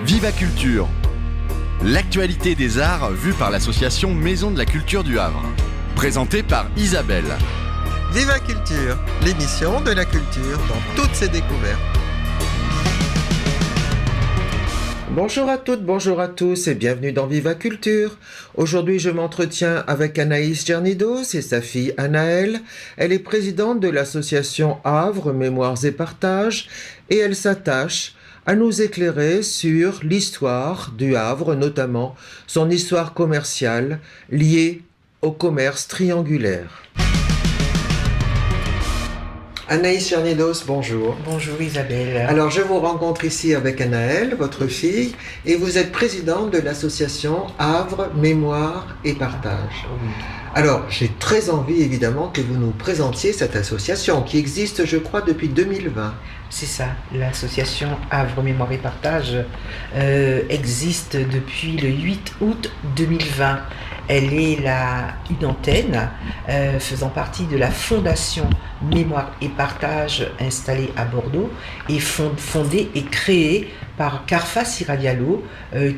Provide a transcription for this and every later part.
Viva Culture, l'actualité des arts vue par l'association Maison de la Culture du Havre. Présentée par Isabelle. Viva Culture, l'émission de la culture dans toutes ses découvertes. Bonjour à toutes, bonjour à tous et bienvenue dans Viva Culture. Aujourd'hui, je m'entretiens avec Anaïs Gernidos et sa fille Anaëlle. Elle est présidente de l'association Havre, Mémoires et Partages et elle s'attache à nous éclairer sur l'histoire du Havre, notamment son histoire commerciale liée au commerce triangulaire. Anaïs Gernidos, bonjour. Bonjour Isabelle. Alors je vous rencontre ici avec Anaëlle, votre fille, et vous êtes présidente de l'association Havre, Mémoires et Partage. Oui. Alors j'ai très envie évidemment que vous nous présentiez cette association qui existe je crois depuis 2020. C'est ça, l'association Havre, Mémoires et Partage existe depuis le 8 août 2020. Elle est une antenne faisant partie de la fondation Mémoire et Partage installée à Bordeaux et fondée et créée par Carfa Siradialo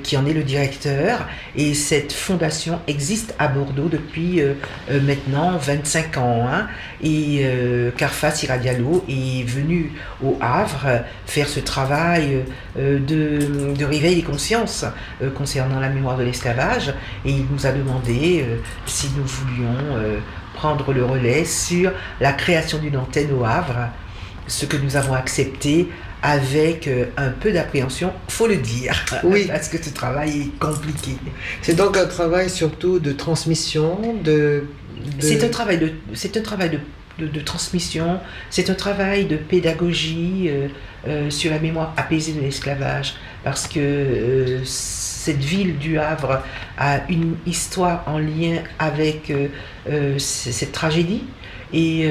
qui en est le directeur. Et cette fondation existe à Bordeaux depuis maintenant 25 ans. Et Carfa Siradialo est venu au Havre faire ce travail de réveil des consciences concernant la mémoire de l'esclavage. Et il nous a demandé si nous voulions prendre le relais sur la création d'une antenne au Havre, ce que nous avons accepté avec un peu d'appréhension, faut le dire, oui. Parce que ce travail est compliqué. C'est donc un travail surtout de transmission, C'est un travail de transmission, c'est un travail de pédagogie sur la mémoire apaisée de l'esclavage, parce que cette ville du Havre a une histoire en lien avec cette tragédie, et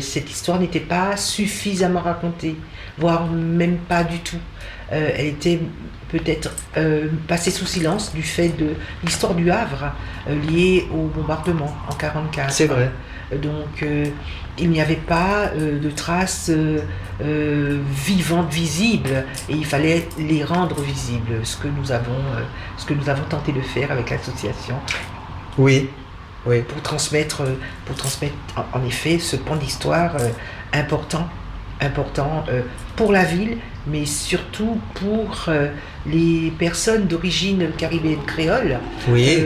cette histoire n'était pas suffisamment racontée, voire même pas du tout. Elle était peut-être passée sous silence du fait de l'histoire du Havre liée au bombardement en 1944. C'est vrai. Donc il n'y avait pas de traces vivantes, visibles, et il fallait les rendre visibles, ce que nous avons tenté de faire avec l'association. Oui. Oui. Pour transmettre en effet ce pan d'histoire important pour la ville, mais surtout pour les personnes d'origine caribéenne créole, oui.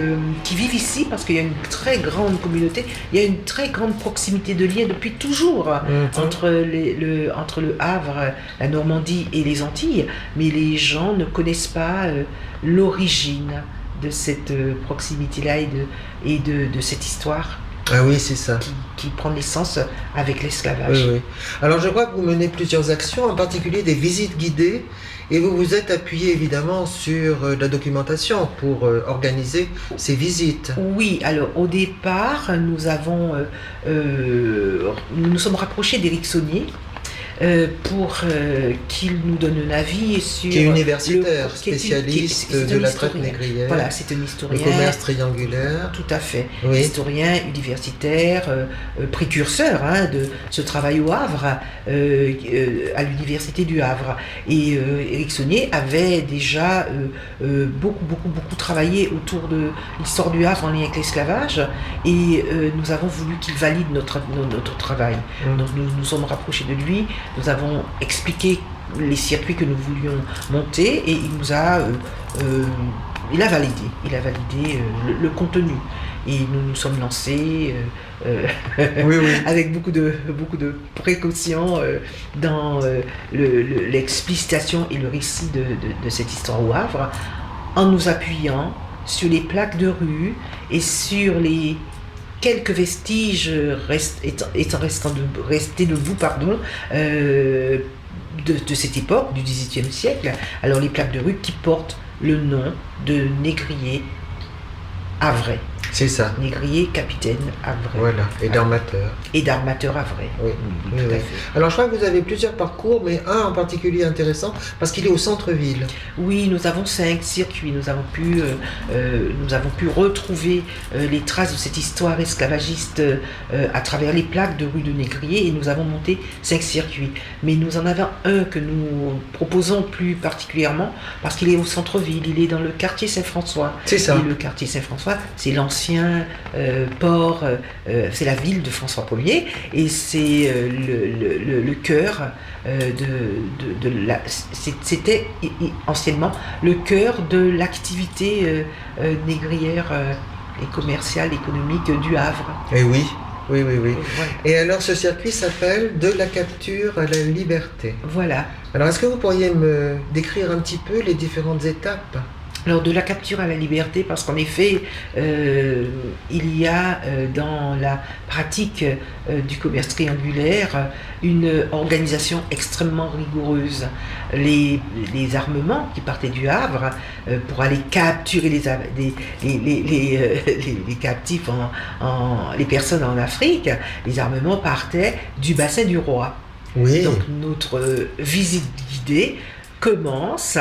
Qui vivent ici, parce qu'il y a une très grande communauté, il y a une très grande proximité de lien depuis toujours entre le Havre, la Normandie et les Antilles, mais les gens ne connaissent pas l'origine de cette proximité-là et de cette histoire. Ah oui, c'est ça. Qui prend naissance avec l'esclavage. Oui, oui. Alors je crois que vous menez plusieurs actions, en particulier des visites guidées, et vous vous êtes appuyé évidemment sur la documentation pour organiser ces visites. Oui, alors au départ, nous nous sommes rapprochés d'Éric Saunier, pour qu'il nous donne un avis sur... Qui est universitaire, spécialiste de la traite négrière. Voilà, c'est un historien. Le commerce triangulaire. Tout à fait. Oui. Historien, universitaire, précurseur de ce travail au Havre, à l'université du Havre. Et Éric Saunier avait déjà beaucoup travaillé autour de l'histoire du Havre en lien avec l'esclavage, et nous avons voulu qu'il valide notre travail. Donc nous nous sommes rapprochés de lui. Nous avons expliqué les circuits que nous voulions monter, et il a validé le contenu. Et nous nous sommes lancés oui. avec beaucoup de précautions dans l'explicitation et le récit de cette histoire au Havre, en nous appuyant sur les plaques de rue et sur les quelques vestiges restés debout de cette époque, du XVIIIe siècle. Alors les plaques de rue qui portent le nom de négrier havrais. C'est ça. Négrier, capitaine, Havrais. Voilà, et d'armateur. Et d'armateur Havrais. Oui, Oui, oui, tout à oui. fait. Alors je crois que vous avez plusieurs parcours, mais un en particulier intéressant, parce qu'il est au centre-ville. Oui, nous avons 5 circuits. Nous avons pu retrouver les traces de cette histoire esclavagiste à travers les plaques de rue de Négrier, et nous avons monté 5 circuits. Mais nous en avons un que nous proposons plus particulièrement parce qu'il est au centre-ville, il est dans le quartier Saint-François. C'est ça. Et le quartier Saint-François, c'est l'ancien port, c'est la ville de François Ier, et c'est le cœur c'était anciennement le cœur de l'activité négrière et commerciale, économique du Havre. Et oui, oui, oui, oui. Voilà. Et alors ce circuit s'appelle De la capture à la liberté. Voilà. Alors est-ce que vous pourriez me décrire un petit peu les différentes étapes? Alors de la capture à la liberté, parce qu'en effet, il y a dans la pratique du commerce triangulaire une organisation extrêmement rigoureuse. Les armements qui partaient du Havre pour aller capturer les captifs, les personnes en Afrique, les armements partaient du bassin du Roi. Oui. Donc notre visite guidée commence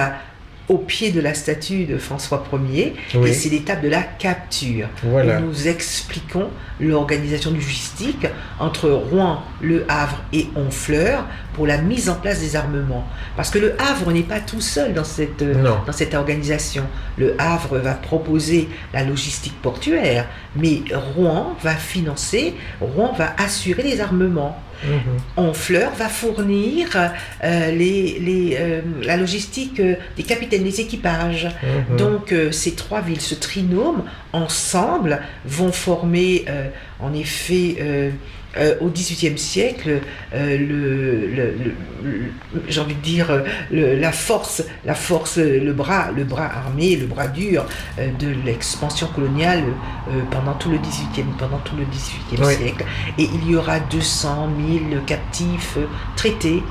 au pied de la statue de François Ier, Oui. et c'est l'étape de la capture. Voilà. Où nous expliquons l'organisation logistique entre Rouen, Le Havre et Honfleur pour la mise en place des armements. Parce que Le Havre n'est pas tout seul dans cette organisation. Le Havre va proposer la logistique portuaire, mais Rouen va financer, Rouen va assurer les armements. Honfleur va fournir la logistique des capitaines, des équipages. Donc ces trois villes, ce trinôme, ensemble, vont former en effet au XVIIIe siècle j'ai envie de dire la force, le bras armé, le bras dur de l'expansion coloniale pendant tout le XVIIIe Oui. siècle. Et il y aura 200 000 captifs traités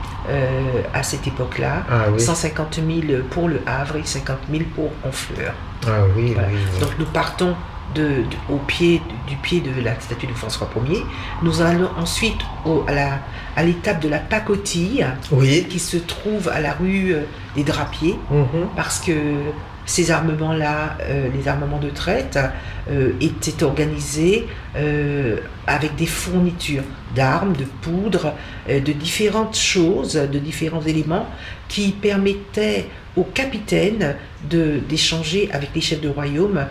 à cette époque-là. Ah oui. 150 000 pour Le Havre et 50 000 pour Honfleur. Ah oui, Voilà. oui, oui. Donc nous partons du pied de la statue de François Ier. Nous allons ensuite à l'étape de la pacotille, Oui. qui se trouve à la rue des Drapiers, parce que ces armements-là, les armements de traite, étaient organisés avec des fournitures d'armes, de poudre, de différentes choses, de différents éléments qui permettaient aux capitaines d'échanger avec les chefs de royaume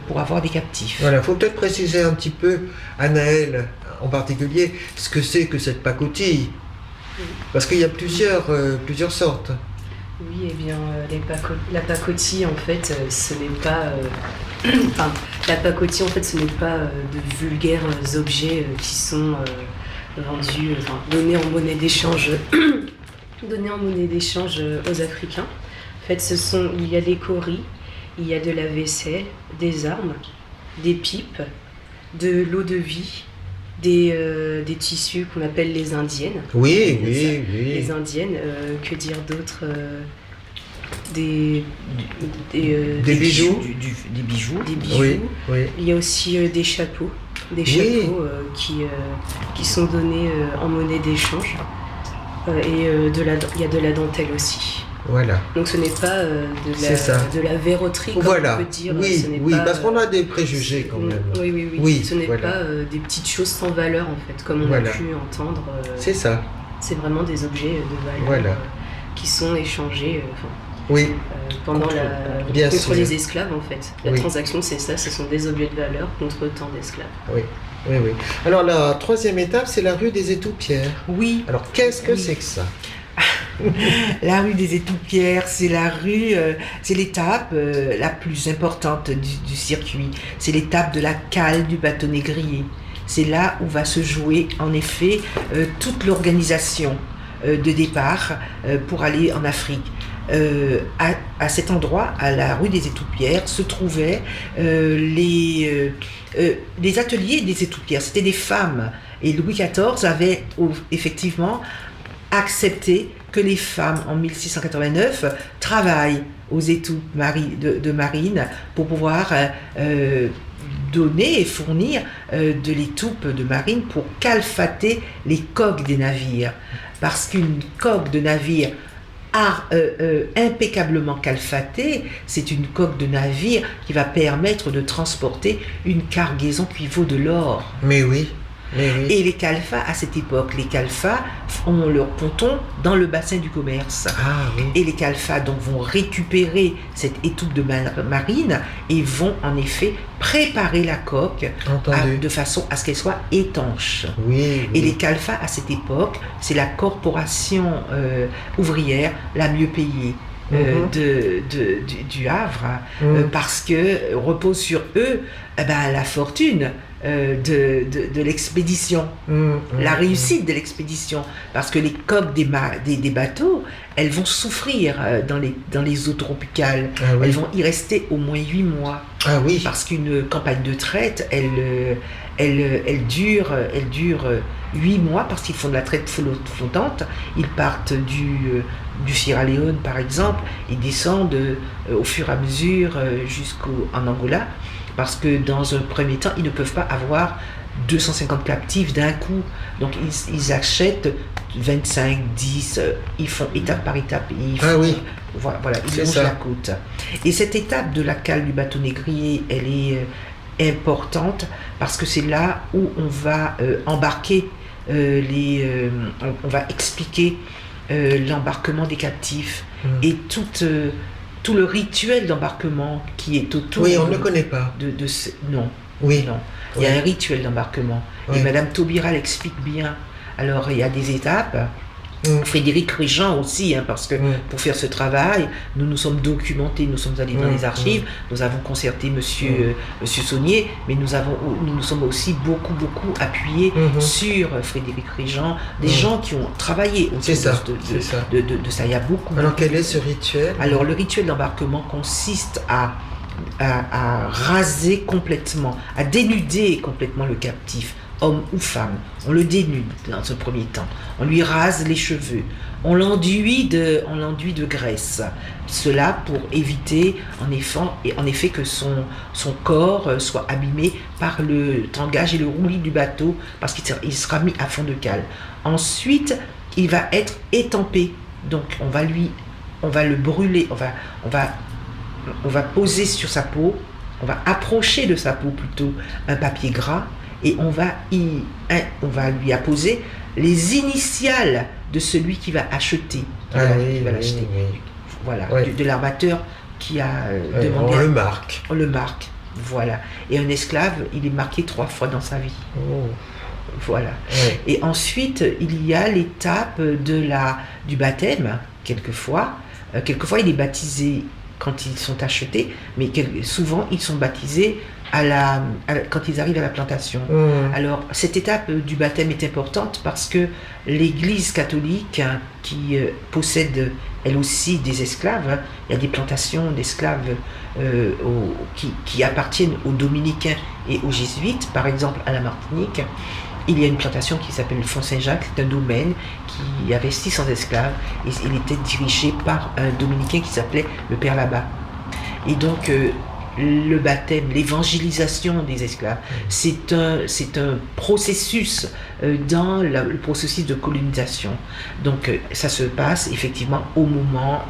pour avoir des captifs. Voilà, il faut peut-être préciser un petit peu, Anaëlle en particulier, ce que c'est que cette pacotille. Parce qu'il y a plusieurs sortes. Oui, eh bien, la pacotille, en fait, ce n'est pas... enfin, la pacotille, en fait, ce n'est pas de vulgaires objets qui sont vendus, donnés en monnaie d'échange aux Africains. En fait, il y a des coris, il y a de la vaisselle, des armes, des pipes, de l'eau de vie, des tissus qu'on appelle les indiennes. Oui, oui, oui. Les indiennes, que dire d'autre, des bijoux. Des bijoux. Des bijoux. Oui, oui. Il y a aussi des chapeaux. Des Oui. chapeaux qui sont donnés en monnaie d'échange. Il y a de la dentelle aussi. Voilà. Donc ce n'est pas C'est ça. de la verroterie, comme Voilà. on peut dire. Oui, Ce n'est oui, pas, parce qu'on a des préjugés quand même. Oui, oui, oui. Oui, Ce n'est voilà. pas des petites choses sans valeur, en fait, comme on Voilà. a pu entendre. C'est ça. C'est vraiment des objets de valeur Voilà. qui sont échangés Oui, pendant Bien contre sûr. les esclaves, en fait. La Oui. transaction, c'est ça, ce sont des objets de valeur contre tant d'esclaves. oui, oui, oui. Alors la troisième étape, c'est la rue des Étoupierres. Oui, Alors qu'est-ce que Oui. c'est que ça? la rue des Étoupierres, c'est c'est l'étape la plus importante du circuit. C'est l'étape de la cale du bateau négrier. C'est là où va se jouer en effet toute l'organisation de départ pour aller en Afrique. À cet endroit, à la rue des Étoupierres, se trouvaient les ateliers des Étoupierres. C'était des femmes. Et Louis XIV avait effectivement accepté que les femmes, en 1689, travaillent aux étoues de marine pour pouvoir donner et fournir de l'étoupe de marine pour calfater les coques des navires. Parce qu'une coque de navire impeccablement calfatée, c'est une coque de navire qui va permettre de transporter une cargaison qui vaut de l'or. Mais oui. Et les calfas, à cette époque, les calfas ont leur ponton dans le bassin du commerce. Ah oui. Et les calfas donc vont récupérer cette étoupe de marine et vont en effet préparer la coque de façon à ce qu'elle soit étanche. Oui. Et les calfas, à cette époque, c'est la corporation ouvrière la mieux payée. Du Havre, parce que repose sur eux la fortune de l'expédition, la réussite de l'expédition, parce que les coques des bateaux, elles vont souffrir dans les eaux tropicales. Ah oui. Elles vont y rester au moins 8 mois. Ah oui. Parce qu'une campagne de traite, elle dure 8 mois, parce qu'ils font de la traite flottante. Ils partent du Sierra Leone, par exemple, ils descendent au fur et à mesure jusqu'en Angola, parce que dans un premier temps, ils ne peuvent pas avoir 250 captifs d'un coup. Donc ils achètent 25, 10, ils font étape par étape. Voilà, ils longent la côte. Et cette étape de la cale du bateau négrier, elle est importante, parce que c'est là où on va embarquer on va expliquer l'embarquement des captifs et tout le rituel d'embarquement qui est autour. Oui, on ne le connaît pas. Non. Oui. Non. Il y a un rituel d'embarquement. Oui. Et Madame Taubira l'explique bien. Alors, il y a des étapes. Frédéric Régent aussi, parce que pour faire ce travail, nous nous sommes documentés, nous sommes allés dans les archives, nous avons concerté Monsieur Saunier, mais nous nous sommes aussi beaucoup appuyés sur Frédéric Régent, des gens qui ont travaillé autour de ça. Il y a beaucoup. Alors quel est ce rituel? Alors le rituel d'embarquement consiste à raser complètement, à dénuder complètement le captif, homme ou femme. On le dénude dans un premier temps. On lui rase les cheveux. On l'enduit de graisse. Cela pour éviter en effet que son corps soit abîmé par le tangage et le roulis du bateau, parce qu'il sera mis à fond de cale. Ensuite, il va être étampé. Donc on va le brûler. On va poser sur sa peau. On va approcher de sa peau plutôt un papier gras. Et on va lui apposer les initiales de celui qui va acheter. Voilà, de l'armateur qui a demandé. On le marque. Voilà. Et un esclave, il est marqué 3 fois dans sa vie. Oh. Voilà. Ouais. Et ensuite, il y a l'étape du baptême, quelquefois. Quelquefois, il est baptisé quand ils sont achetés, mais souvent, ils sont baptisés quand ils arrivent à la plantation. Alors, cette étape du baptême est importante parce que l'Église catholique, qui possède elle aussi des esclaves, il y a des plantations d'esclaves qui appartiennent aux dominicains et aux jésuites, par exemple à la Martinique. Il y a une plantation qui s'appelle le Font-Saint-Jacques, c'est un domaine qui avait 600 esclaves et il était dirigé par un dominicain qui s'appelait le Père Labat. Et donc, le baptême, l'évangélisation des esclaves, c'est un processus dans le processus de colonisation. Donc ça se passe effectivement au moment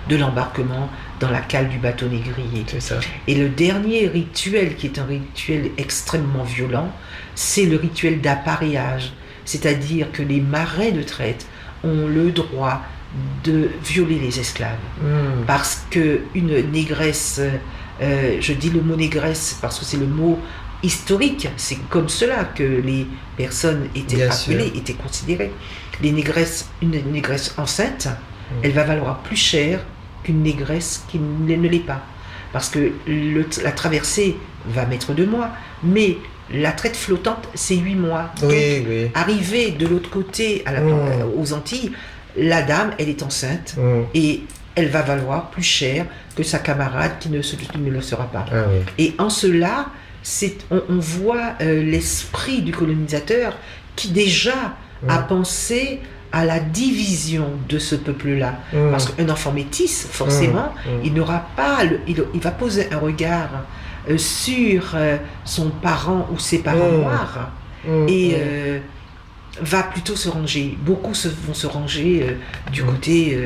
de l'embarquement dans la cale du bateau négrier. C'est ça. Et le dernier rituel, qui est un rituel extrêmement violent, c'est le rituel d'appareillage. C'est-à-dire que les marins de traite ont le droit de violer les esclaves. Parce qu'une négresse... je dis le mot négresse parce que c'est le mot historique, c'est comme cela que les personnes étaient appelées, étaient considérées. Une négresse enceinte, elle va valoir plus cher qu'une négresse qui ne l'est pas. Parce que la traversée va mettre 2 mois, mais la traite flottante, c'est 8 mois. Donc, arriver de l'autre côté aux Antilles, la dame, elle est enceinte et elle va valoir plus cher que sa camarade qui ne le sera pas. Et en cela, on voit l'esprit du colonisateur qui déjà a pensé à la division de ce peuple-là. Parce qu'un enfant métis, forcément, il n'aura pas, il va poser un regard sur son parent ou ses parents noirs et va plutôt se ranger. Beaucoup vont se ranger du côté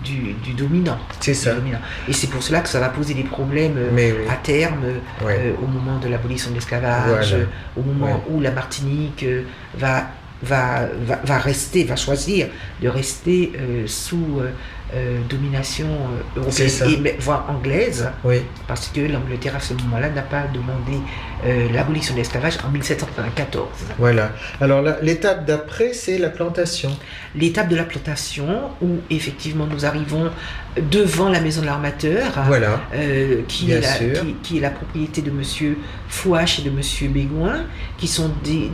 du dominant. C'est ça. Dominant. Et c'est pour cela que ça va poser des problèmes à terme, au moment de l'abolition de l'esclavage, au moment où la Martinique va choisir de rester sous domination européenne voire anglaise, parce que l'Angleterre à ce moment-là n'a pas demandé l'abolition de l'esclavage en 1794. Voilà. Alors l'étape d'après, c'est la plantation. L'étape de la plantation, où effectivement nous arrivons devant la maison de l'armateur, qui est la propriété de monsieur Fouache et de monsieur Bégoin, qui sont les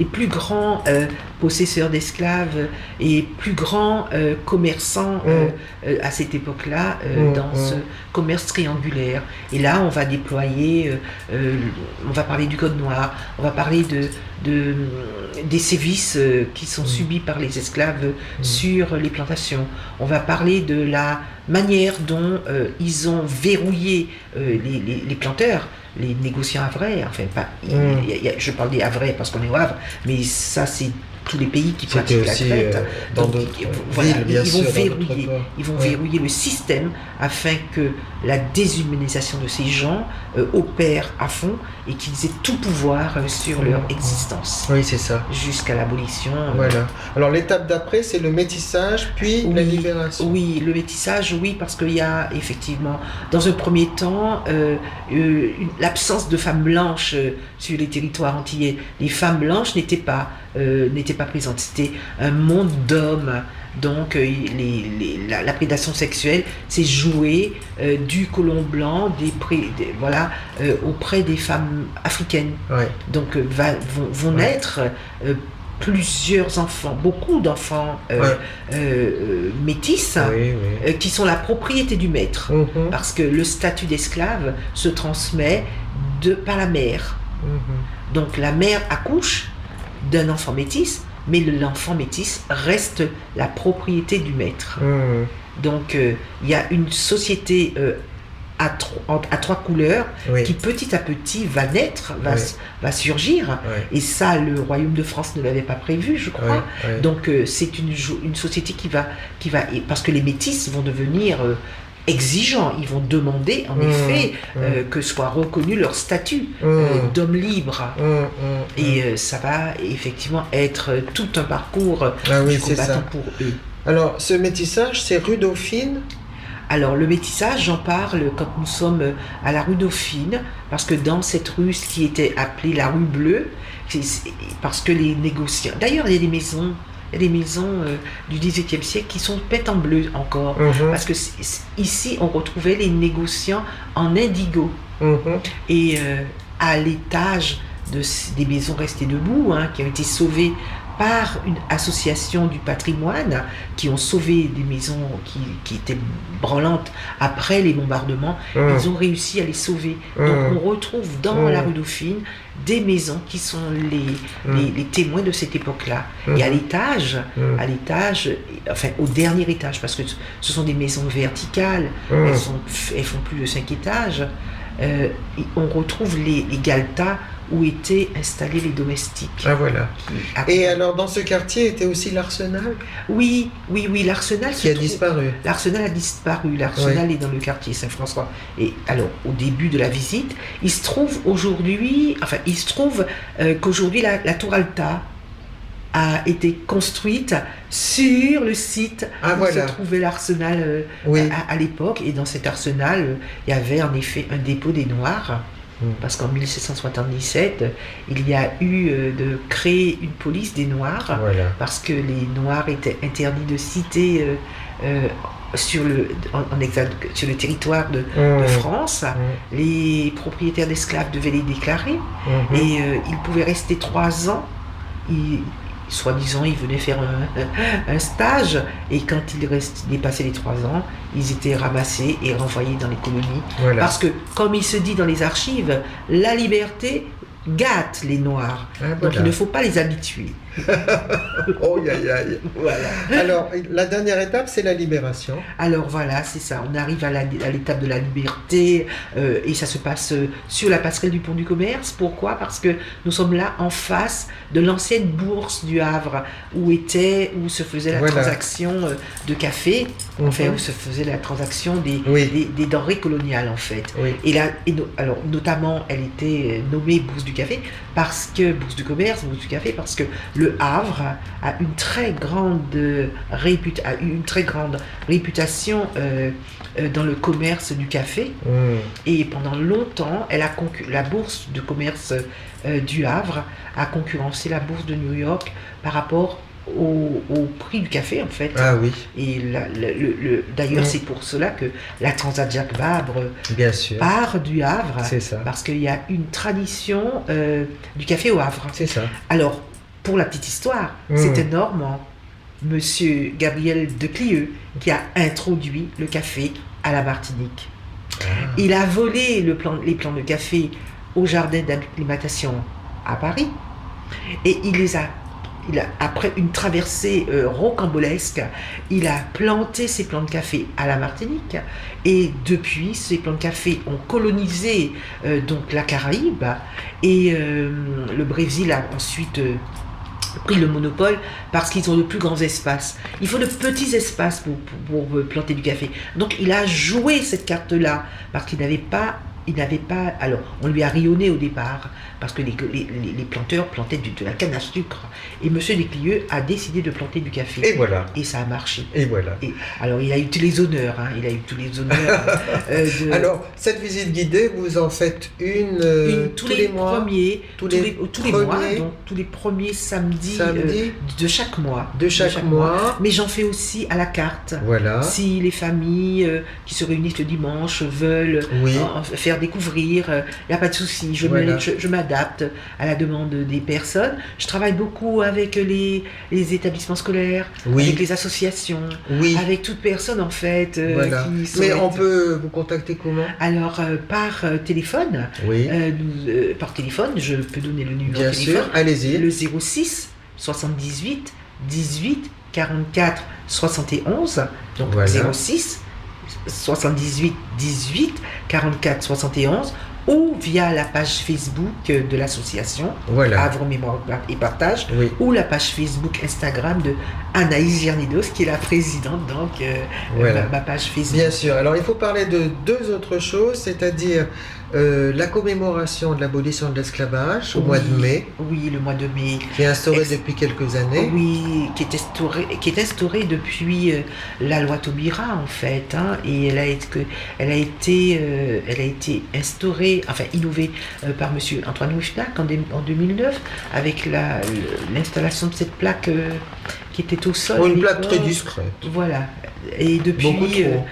plus grands possesseurs d'esclaves et plus grands commerçants à cette époque-là dans ce commerce triangulaire. Et là, on va déployer, on va parler du Code noir, on va parler des sévices qui sont subis par les esclaves sur les plantations. On va parler de la manière dont ils ont verrouillé les planteurs, les négociants havrais, enfin pas, je parle des havrais parce qu'on est au Havre, mais ça c'est tous les pays qui pratiquent la traite. Donc, ils vont verrouiller le système afin que la déshumanisation de ces gens opère à fond et qu'ils aient tout pouvoir sur leur existence. Oui, c'est ça. Jusqu'à l'abolition. Voilà. Alors l'étape d'après, c'est le métissage, puis la libération. Oui, le métissage, parce qu'il y a effectivement, dans un premier temps, l'absence de femmes blanches sur les territoires antillais. Les femmes blanches n'étaient pas présentes. C'était un monde d'hommes. Donc la prédation sexuelle s'est jouée du colon blanc auprès des femmes africaines. Donc vont naître plusieurs enfants, beaucoup d'enfants métis qui sont la propriété du maître, parce que le statut d'esclave se transmet par la mère. Donc la mère accouche d'un enfant métis, mais l'enfant métis reste la propriété du maître. Donc il y a une société à trois couleurs qui petit à petit va naître, va surgir, et ça le royaume de France ne l'avait pas prévu, je crois. Donc c'est une société qui va parce que les métis vont devenir exigeants, ils vont demander en effet que soit reconnu leur statut d'homme libre, et ça va effectivement être tout un parcours du combattant pour eux. Alors ce métissage, c'est rue Dauphine. Alors le métissage, j'en parle quand nous sommes à la rue Dauphine, parce que dans cette rue, ce qui était appelé la rue Bleue, parce que les négociants, d'ailleurs il y a des maisons du XVIIIe siècle qui sont peintes en bleu encore, parce que ici on retrouvait les négociants en indigo, et à l'étage des maisons restées debout, qui ont été sauvées par une association du patrimoine, qui ont sauvé des maisons qui étaient branlantes après les bombardements, ils ont réussi à les sauver. Donc on retrouve dans la rue Dauphine des maisons qui sont les témoins de cette époque-là. Et à l'étage, enfin au dernier étage, parce que ce sont des maisons verticales, elles font plus de 5 étages, on retrouve les galetas où étaient installés les domestiques. Ah voilà. Et alors dans ce quartier était aussi l'arsenal ? Oui, l'arsenal qui a disparu. L'arsenal a disparu. L'arsenal est dans le quartier Saint-François. Et alors au début de la visite, il se trouve qu'aujourd'hui la tour Alta a été construite sur le site où se trouvait l'arsenal à l'époque. Et dans cet arsenal, il y avait en effet un dépôt des Noirs. Parce qu'en 1777, il y a eu de créer une police des Noirs, parce que les Noirs étaient interdits de citer sur le territoire de France. Les propriétaires d'esclaves devaient les déclarer, et ils pouvaient rester 3 ans. Soi-disant, ils venaient faire un stage, et quand ils dépassaient les 3 ans, ils étaient ramassés et renvoyés dans les colonies. Parce que, comme il se dit dans les archives, la liberté gâtent les Noirs. Ah, Donc voilà. il ne faut pas les habituer. Oh, aïe, aïe. Voilà. Alors, la dernière étape, c'est la libération. Alors voilà, c'est ça. On arrive à l'étape de la liberté et ça se passe sur la passerelle du Pont du Commerce. Pourquoi? Parce que nous sommes là en face de l'ancienne bourse du Havre où se faisait la Voilà. transaction de café, enfin Mhm. où se faisait la transaction Oui. des denrées coloniales en fait. Oui. Et là, alors notamment, elle était nommée bourse du café parce que bourse du commerce, bourse du café, parce que le Havre a une très grande réputation dans le commerce du café. Mmh. Et pendant longtemps, la bourse de commerce du Havre a concurrencé la bourse de New York par rapport au prix du café en fait. Ah oui, Et d'ailleurs, Mm. c'est pour cela que la Transat Jacques Vabre bien sûr. part du Havre, C'est ça. parce qu'il y a une tradition du café au Havre. C'est ça. Alors, pour la petite histoire, Mm. c'était Normand, Monsieur Gabriel de Clieux, qui a introduit le café à la Martinique. Il a volé les plants de café au jardin d'acclimatation à Paris et après une traversée rocambolesque, il a planté ses plants de café à la Martinique et depuis, ces plants de café ont colonisé donc la Caraïbe et le Brésil a ensuite pris le monopole parce qu'ils ont de plus grands espaces. Il faut de petits espaces pour planter du café. Donc il a joué cette carte-là parce qu'il n'avait pas... Alors, on lui a rayonné au départ parce que les planteurs plantaient de la canne à sucre. Et Monsieur Desclieux a décidé de planter du café. Et voilà. Et ça a marché. Et voilà. Alors, il a eu tous les honneurs. Hein, il a eu tous les honneurs. Alors, cette visite guidée, vous en faites une tous les mois, premiers, tous les mois, premiers donc tous les premiers samedis samedis de chaque mois. de chaque mois. Mais j'en fais aussi à la carte. Voilà. Si les familles qui se réunissent le dimanche veulent Oui. faire découvrir, il n'y a pas de souci, Voilà. je m'adapte à la demande des personnes. Je travaille beaucoup avec les établissements scolaires, Oui. avec les associations, Oui. avec toute personne en fait. Voilà. Qui Mais souhaite. on peut vous contacter comment? Alors, par téléphone, Oui. par téléphone, je peux donner le numéro Bien de téléphone. sûr. Allez-y. Le 06 78 18 44 71. Donc Voilà. 06 78 18 44 71 ou via la page Facebook de l'association Voilà. Havre Mémoire et Partage Oui. ou la page Facebook Instagram de Anaïs Gernidos qui est la présidente donc Voilà. ma page Facebook. Bien sûr. Alors, il faut parler de deux autres choses, c'est-à-dire la commémoration de l'abolition de l'esclavage au mois de mai, Oui, le mois de mai. qui est instaurée depuis quelques années. Oui, qui est instaurée depuis la loi Taubira en fait, hein, et elle a été instaurée, enfin innovée par Monsieur Antoine Mouchnac en 2009 avec l'installation de cette plaque qui était au sol. Pour à une plaque l'époque. très discrète. Voilà. Et depuis, Beaucoup trop.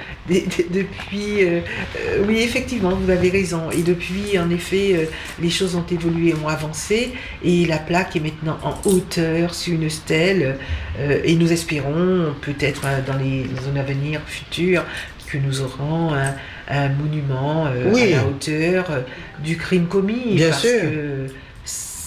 Oui, effectivement, vous avez raison. Et depuis, en effet, les choses ont évolué, ont avancé, et la plaque est maintenant en hauteur sur une stèle. Et nous espérons, peut-être dans les zones à venir futures, que nous aurons un monument Oui. à la hauteur du crime commis. Bien parce sûr. que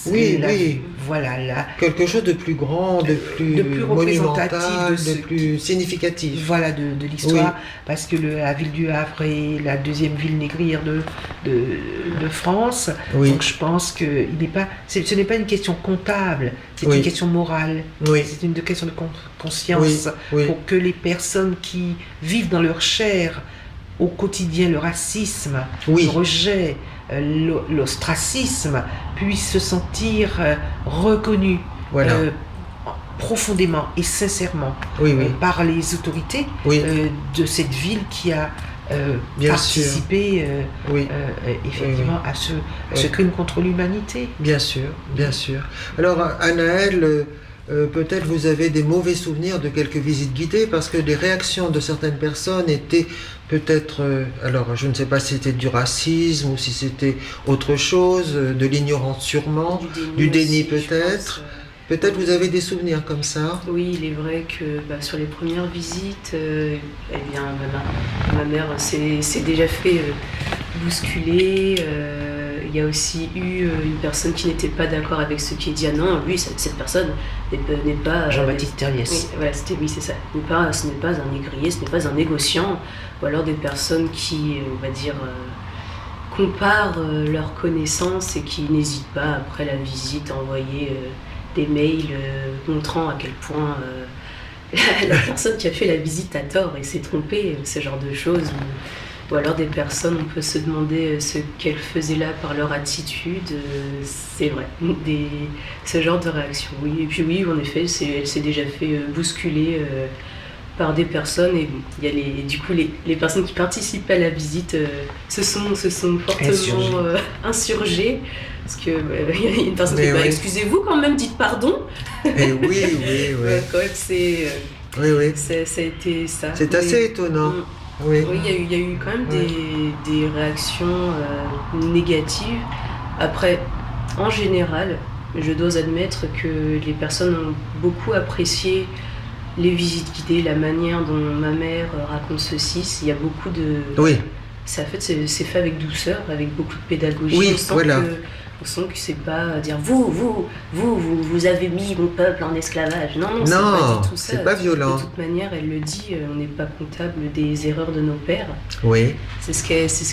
Oui, oui. Voilà, là. Quelque chose de plus grand, de plus représentatif, monumental, de ce de plus significatif. Voilà, de l'histoire, Oui. parce que la ville du Havre est la deuxième ville négrière de France. Oui. Donc je pense que ce n'est pas une question comptable, c'est Oui. une question morale. Oui. C'est une question de conscience Oui. pour que les personnes qui vivent dans leur chair au quotidien le racisme, Oui. le rejet, l'ostracisme, puissent se sentir reconnus Voilà. profondément et sincèrement Oui, oui. par les autorités Oui. de cette ville qui a Bien participé Oui. effectivement à ce crime contre l'humanité. Bien sûr, bien sûr. Alors, Anaëlle, peut-être vous avez des mauvais souvenirs de quelques visites guidées parce que les réactions de certaines personnes étaient peut-être, alors je ne sais pas si c'était du racisme ou si c'était autre chose, de l'ignorance sûrement, du déni aussi, je peut-être. pense. Peut-être vous avez des souvenirs comme ça. Oui, il est vrai que sur les premières visites, eh bien, ma mère s'est déjà fait bousculer il y a aussi eu une personne qui n'était pas d'accord avec ce qui est dit. Ah non, lui, cette personne n'est pas... Jean-Baptiste Terriès. Oui, voilà, c'est ça. Ce n'est pas un négrier, ce n'est pas un négociant. Ou alors des personnes qui, on va dire, comparent leurs connaissances et qui n'hésitent pas, après la visite, à envoyer des mails montrant à quel point la personne qui a fait la visite a tort et s'est trompée, ce genre de choses. Ou alors des personnes, on peut se demander ce qu'elles faisaient là par leur attitude. C'est vrai, ce genre de réaction. Oui. Et puis oui, en effet, elle s'est déjà fait bousculer par des personnes. Et il y a du coup, les personnes qui participent à la visite se sont fortement insurgées. Parce qu'il y a une personne qui dit excusez-vous quand même, dites pardon. Et oui. Ouais, quand même, Oui. Ça a été ça. C'est assez étonnant. Oui, il y a eu quand même des réactions négatives. Après, en général, je dois admettre que les personnes ont beaucoup apprécié les visites guidées, la manière dont ma mère raconte ceci. Il y a beaucoup de... Oui. C'est fait avec douceur, avec beaucoup de pédagogie. Oui, On sent que c'est pas dire vous avez mis mon peuple en esclavage. Non, c'est pas du tout ça. C'est pas violent. De toute manière, elle le dit, on n'est pas comptable des erreurs de nos pères. Oui. C'est ce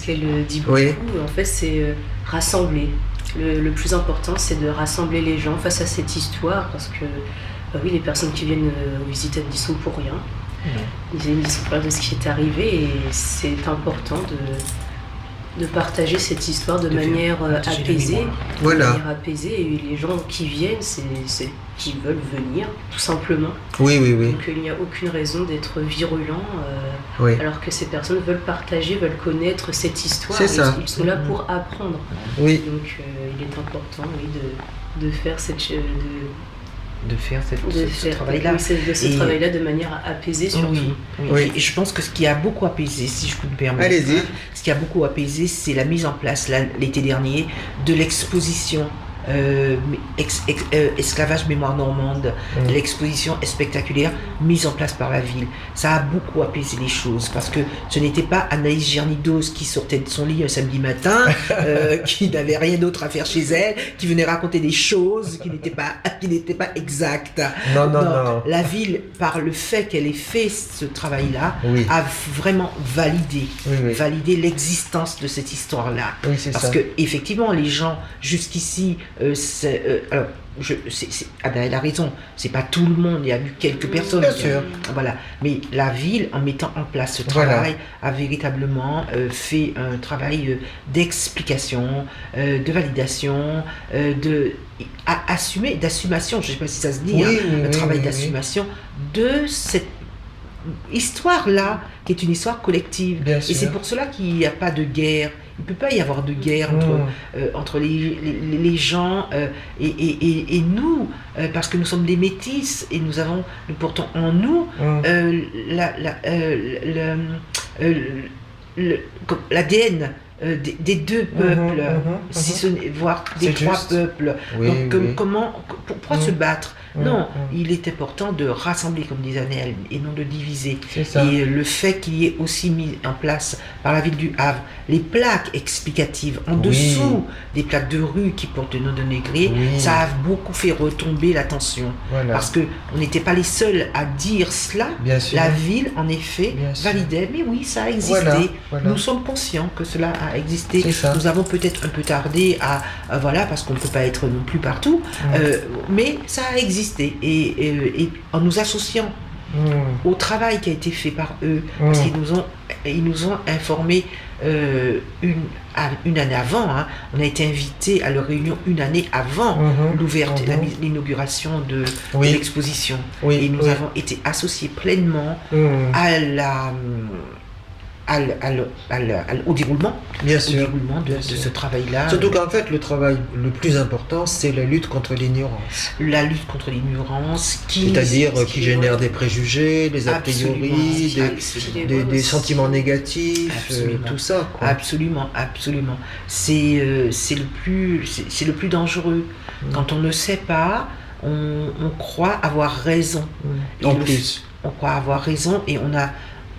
qu'elle dit beaucoup. Oui. En fait, c'est rassembler. Le plus important, c'est de rassembler les gens face à cette histoire, parce que les personnes qui viennent visiter, elles y sont pour rien. Ils sont pour rien de ce qui est arrivé, et c'est important de partager cette histoire de manière apaisée. Voilà. De manière apaisée, et les gens qui viennent, c'est qui veulent venir, tout simplement. Oui. Donc il n'y a aucune raison d'être virulent, alors que ces personnes veulent partager, veulent connaître cette histoire. C'est ça. Ils sont là pour apprendre. Oui. Donc il est important de faire ce travail-là. Ce travail-là de manière apaisée, surtout. Oui. Et je pense que ce qui a beaucoup apaisé, si je peux me permettre, allez-y. Ce qui a beaucoup apaisé, c'est la mise en place l'été dernier de l'exposition Esclavage mémoire normande, l'exposition spectaculaire mise en place par la ville. Ça a beaucoup apaisé les choses, parce que ce n'était pas Anaïs Gernidos qui sortait de son lit un samedi matin, qui n'avait rien d'autre à faire chez elle, qui venait raconter des choses qui n'étaient pas exactes. Non. La ville, par le fait qu'elle ait fait ce travail-là, a vraiment validé l'existence de cette histoire-là. Oui, c'est parce ça. que effectivement, les gens jusqu'ici, Anaël a raison, c'est pas tout le monde, il y a eu quelques personnes. Bien sûr. Voilà. Mais la ville, en mettant en place ce travail, a véritablement fait un travail d'explication, de validation, d'assumation, je ne sais pas si ça se dit, un travail d'assumation de cette histoire-là, qui est une histoire collective. Bien et sûr. c'est pour cela qu'il n'y a pas de guerre. Il ne peut pas y avoir de guerre entre les gens et nous, parce que nous sommes des métis et nous portons en nous l'ADN des deux peuples, voire des trois peuples. Pourquoi se battre? Non, il est important de rassembler, comme disait Anaël, et non de diviser. Et le fait qu'il y ait aussi mis en place par la ville du Havre les plaques explicatives en dessous des plaques de rue qui portent le nom de négrier, ça a beaucoup fait retomber la tension. Parce qu'on n'était pas les seuls à dire cela. La ville, en effet, validait, mais oui, ça a existé. Nous sommes conscients que cela a existé. Nous avons peut-être un peu tardé parce qu'on ne peut pas être non plus partout, mais ça a existé. Et en nous associant au travail qui a été fait par eux, parce qu'ils nous ont informés une année avant, on a été invités à leur réunion une année avant l'inauguration de l'exposition. Et nous avons été associés pleinement au déroulement, de ce travail-là. Surtout qu'en fait, le travail le plus important, c'est la lutte contre l'ignorance. La lutte contre l'ignorance c'est-à-dire qui génère des préjugés, des a priori, des sentiments négatifs, tout ça. Absolument. C'est le plus dangereux. Quand on ne sait pas, on croit avoir raison. On croit avoir raison et on a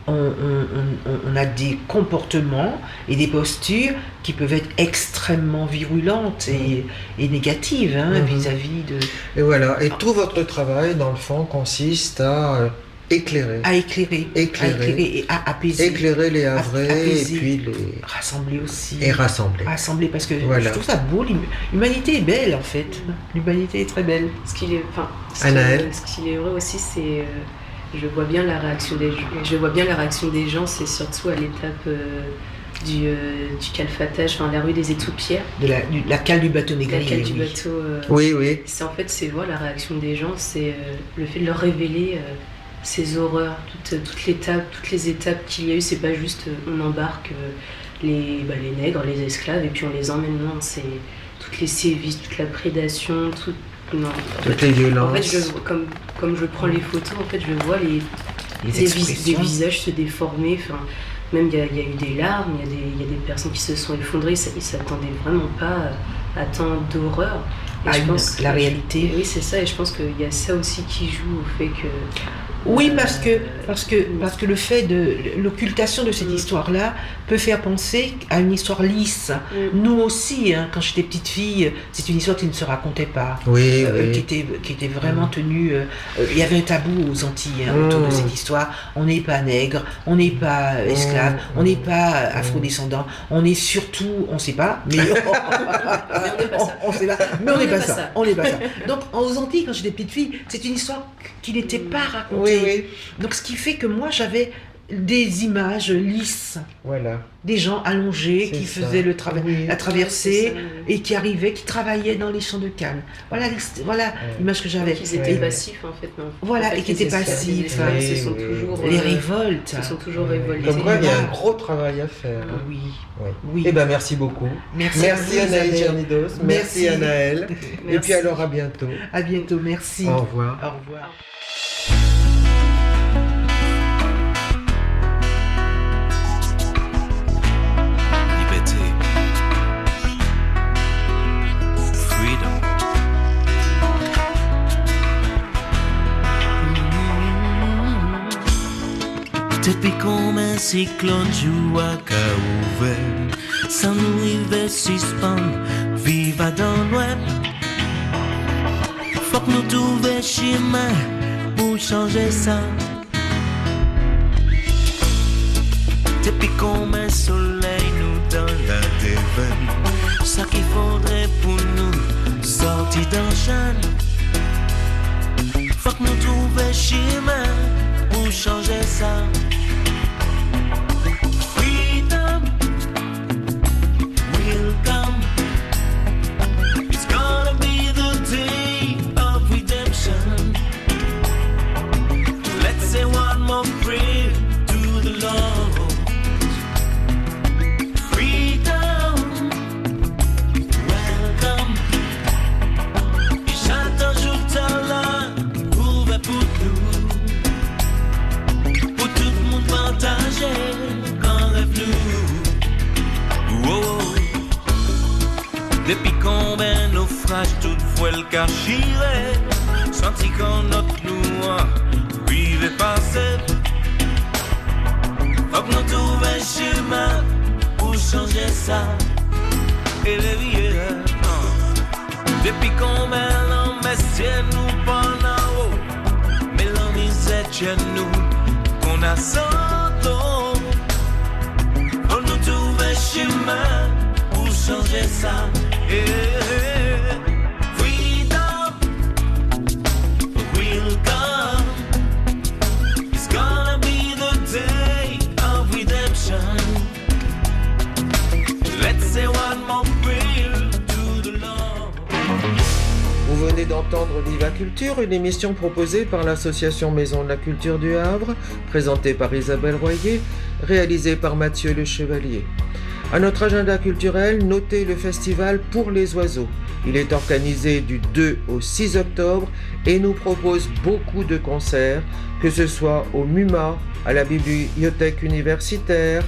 on a des comportements et des postures qui peuvent être extrêmement virulentes et négatives vis-à-vis de... Et voilà, et tout votre travail, dans le fond, consiste à éclairer. À éclairer et à apaiser. Éclairer les Havrais apaiser, et puis les... rassembler aussi. Et rassembler. Rassembler, parce que Voilà. je trouve ça beau. L'humanité est belle, en fait. L'humanité est très belle. Ce qui est vrai aussi, c'est je vois bien la réaction des gens. C'est surtout à l'étape du calfatage, la rue des Étoupières. De la cale du bateau négrier. La cale du bateau. Oui. C'est voir la réaction des gens, c'est le fait de leur révéler ces horreurs, toutes les étapes qu'il y a eu. C'est pas juste on embarque les nègres, les esclaves, et puis on les emmène. Non, c'est toutes les sévices, toute la prédation, toutes les violences. En fait, comme je prends les photos, en fait, je vois des visages se déformer. Même il y a eu des larmes, il y a des personnes qui se sont effondrées. Ils s'attendaient vraiment pas à tant d'horreur. La réalité. Oui, c'est ça. Et je pense qu'il y a ça aussi qui joue au fait que... Oui, parce que le fait de l'occultation de cette histoire-là peut faire penser à une histoire lisse. Nous aussi, quand j'étais petite fille, c'est une histoire qui ne se racontait pas, oui. qui était vraiment tenue. Il y avait un tabou aux Antilles autour de cette histoire. On n'est pas nègre, on n'est pas esclave, on n'est pas afrodescendant. On est surtout, on ne sait pas, mais on sait pas. Mais on n'est pas ça. On n'est pas ça. Donc aux Antilles, quand j'étais petite fille, c'est une histoire qui n'était pas racontée. Oui. Donc ce qui fait que moi j'avais des images lisses, voilà, des gens allongés qui faisaient la traversée et qui arrivaient, qui travaillaient dans les champs de canne. Voilà l'image que j'avais. Ils étaient passifs en fait. Non. Voilà, en fait, et qui étaient passifs. Les révoltes. Ils sont toujours révoltés. Comme quoi, il y a un gros travail à faire. Oui. Eh bien, merci beaucoup. Merci Anaïs Gernidos. Merci Anaël. Et puis alors, à bientôt. À bientôt, merci. Au revoir. Au revoir. Depuis qu'on un cyclone joue à ouvert, sans nous river suspendre, viva dans l'ouest. Faut que nous trouvions chemin pour changer ça. Depuis qu'on met soleil nous dans la déveine, ça qu'il faudrait pour nous sortir d'un champ. Faut que nous trouvions chemin pour changer ça. Freedom will come. It's gonna be the day of redemption. Let's say one more prayer to the Lord. Freedom, welcome. Il chante un jour talent, ouvert pour nous. Pour tout le monde partager, quand rêve nous. Oh. Depuis combien naufrages, toute fois le cachiré, senti qu'on notre nous vivait passer. Faut que nous trouvions un chemin pour changer ça. Et les vieux, depuis combien l'on met nous pendant haut, mais l'on misère chez nous. On a santo, on nous trouve un chemin pour changer ça. Freedom will come. It's gonna be the day of redemption. Let's say one more prayer to the Lord. Vous venez d'entendre Viva Culture, une émission proposée par l'association Maison de la Culture du Havre, présentée par Isabelle Royer, réalisée par Mathieu Le Chevalier. À notre agenda culturel, notez le festival Pour les oiseaux. Il est organisé du 2 au 6 octobre et nous propose beaucoup de concerts, que ce soit au MUMA, à la bibliothèque universitaire,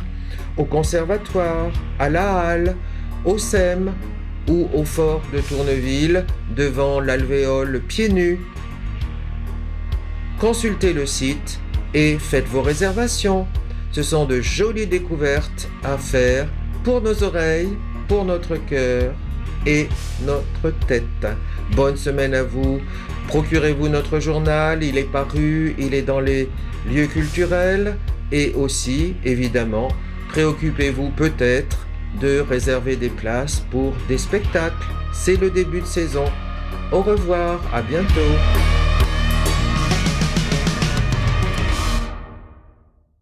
au conservatoire, à la Halle, au SEM ou au fort de Tourneville, devant l'alvéole pieds nus. Consultez le site et faites vos réservations. Ce sont de jolies découvertes à faire pour nos oreilles, pour notre cœur et notre tête. Bonne semaine à vous. Procurez-vous notre journal, il est paru, il est dans les lieux culturels et aussi, évidemment, préoccupez-vous peut-être de réserver des places pour des spectacles. C'est le début de saison. Au revoir, à bientôt.